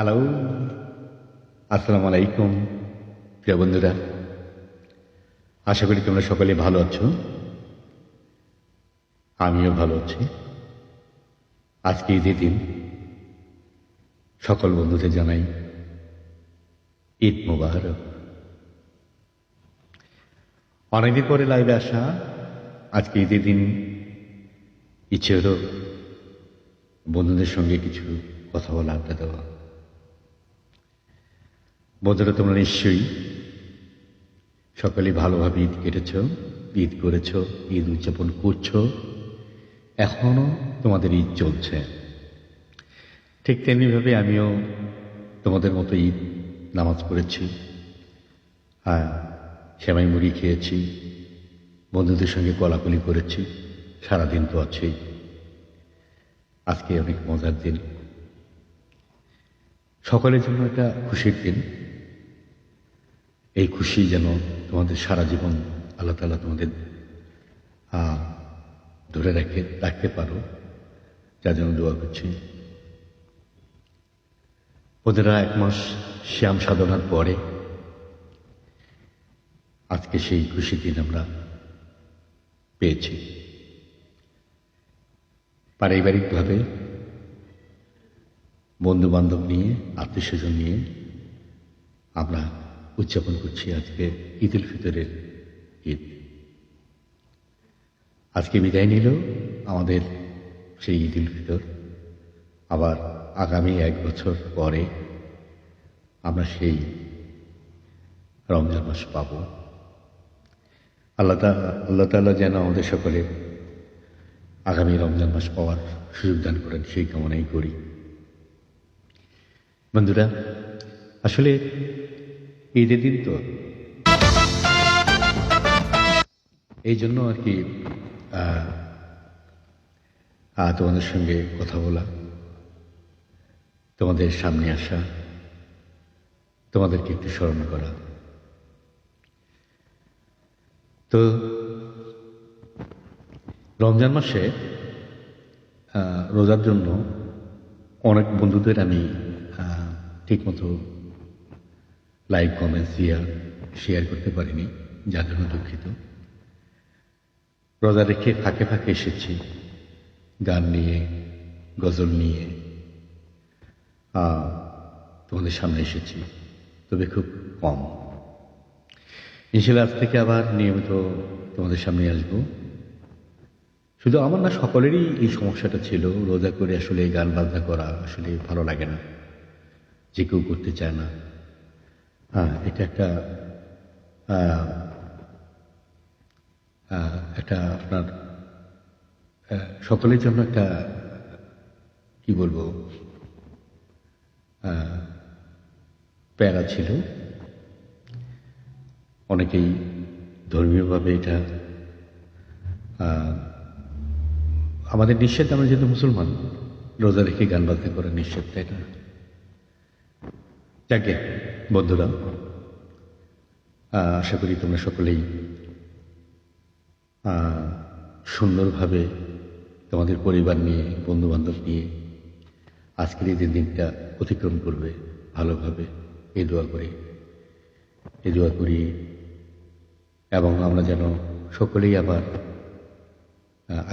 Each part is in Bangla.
হ্যালো, আসসালামু আলাইকুম প্রিয় বন্ধুরা। আশা করি তোমরা সকলে ভালো আছো। আমিও ভালো আছি। আজকে ঈদের দিন। সকল বন্ধুদের জানাই ঈদ মোবারক। অনেকদিন পরে লাইভে আসা। আজকে ঈদের দিন ইচ্ছে হলো বন্ধুদের সঙ্গে কিছু কথা বলা, আড্ডা দেওয়া। বন্ধুরা, তোমরা নিশ্চয়ই সকলেই ভালোভাবে ঈদ কেটেছ, ঈদ করেছ, ঈদ উদযাপন করছো। এখনো তোমাদের ঈদ চলছে। ঠিক তেমনিভাবে আমিও তোমাদের মতো ঈদ নামাজ পড়েছি, সেমাই মুড়ি খেয়েছি, বন্ধুদের সঙ্গে কোলাকুলি করেছি। সারাদিন তো আছেই। আজকে অনেক মজার দিন, সকলের জন্য একটা খুশির দিন। এই খুশি যেন তোমাদের সারা জীবন আল্লাহ তাআলা তোমাদের ধরে রাখতে পারো, যার জন্য দোয়া করছি। ওদের 1 মাস শ্যাম সাধনার পরে আজকে সেই খুশির দিন আমরা পেয়েছি। পারিবারিকভাবে বন্ধু বান্ধব নিয়ে, আত্মীয় স্বজন নিয়ে আমরা উদযাপন করছি আজকে ঈদ উল ফিতরের ঈদ। আজকে বিদায় নিল আমাদের সেই ঈদ উল ফিতর। আবার আগামী 1 বছর পরে আমরা সেই রমজান মাস পাব। আল্লাহ তাআলা যেন আমাদের সকলে আগামী রমজান মাস পাওয়ার সুযোগ দান করেন, সেই কামনাই করি। বন্ধুরা, আসলে ঈদের দিন তো, এই জন্য আর কি তোমাদের সঙ্গে কথা বলা, তোমাদের সামনে আসা, তোমাদেরকে একটু স্মরণ করা। তো রমজান মাসে রোজার জন্য অনেক বন্ধুদের আমি ঠিকমতো লাইক, কমেন্টস শেয়ার করতে পারিনি, যার জন্য দুঃখিত। রোজা রেখে ফাঁকে ফাঁকে এসেছি, গান নিয়ে, গজল নিয়ে তোমাদের সামনে এসেছি, তবে খুব কম। ইনশাআল্লাহ আজ থেকে আবার নিয়মিত তোমাদের সামনে আসবো। শুধু আমার না, সকলেরই এই সমস্যাটা ছিল। রোজা করে আসলে গান বাজনা করা আসলে ভালো লাগে না, যে কেউ করতে চায় না। এটা একটা আপনার সকলের জন্য একটা, কি বলবো, প্যারা ছিল। অনেকেই ধর্মীয়ভাবে এটা আমাদের নিষেধ। আমরা যেহেতু মুসলমান, রোজা রেখে গান বাজনা করা নিষেধ, তাই না? যাকে বন্ধুরা, আশা করি তোমরা সকলেই সুন্দরভাবে তোমাদের পরিবার নিয়ে, বন্ধু বান্ধব নিয়ে আজকের এই দিনটা অতিক্রম করবে ভালোভাবে, এই দোয়া করি। এবং আমরা যেন সকলেই আবার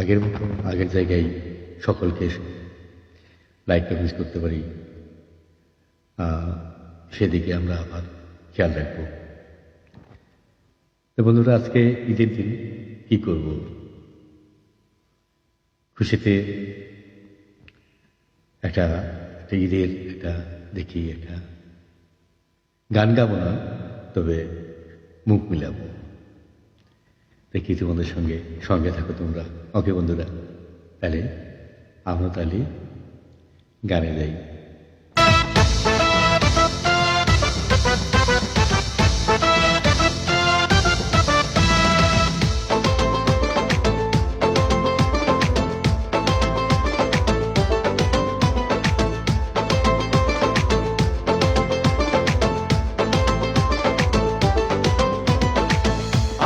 আগের মতো, আগের জায়গায় সকলকে লাইক কমেন্টস করতে পারি, সেদিকে আমরা আবার খেয়াল রাখবো। তো বন্ধুরা, আজকে ঈদের দিন কি করব? খুশিতে একটা ঈদের একটা দেখি, একটা গান গাবো না, তবে মুখ মিলাবো। দেখি তোমাদের সঙ্গে থাকো তোমরা। ওকে বন্ধুরা, তাহলে আমরা গানে যাই।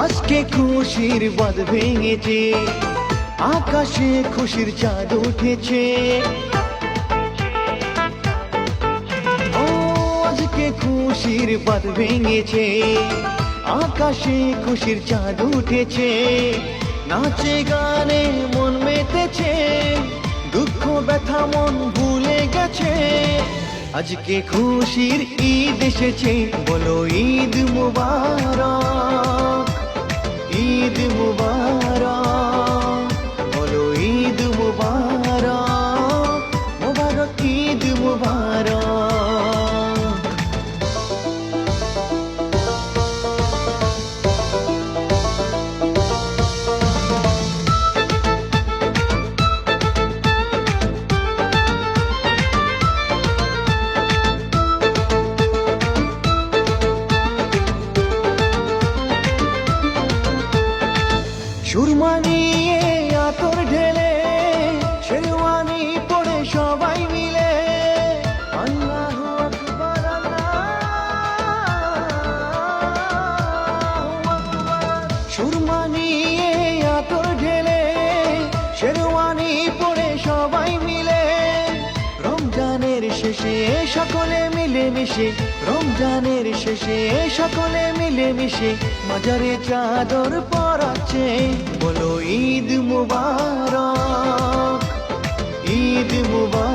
আজকে খুশির বাঁধ ভেঙেছে, আকাশে খুশির চাঁদ উঠেছে। ও খুশির বাঁধ ভেঙেছে, আকাশে খুশির চাঁদ উঠেছে, নাচে গানে মন মেতেছে, দুঃখ ব্যথা মন ভুলে গেছে। আজকে খুশির ঈদ এসেছে, বলো ঈদ মুবারক, ঈদ মুবারক, বলো ঈদ মুবারক, মুবারক ঈদ মুবারক। সুরমা নিয়ে আতর ঢেলে, শেরওয়ানি পরে সবাই মিলে, আল্লাহু আকবার, আল্লাহু আকবার। সুরমা নিয়ে আতর ঢেলে, শেরওয়ানি পরে সবাই মিলে, রমজানের শেষে সকলে মিলে মিশে, রমজানের শেষে সকলে মিলে মিশে, মাজারে চাদর পরাচ্ছে, বলো ঈদ মুবারক, ঈদ মুবারক।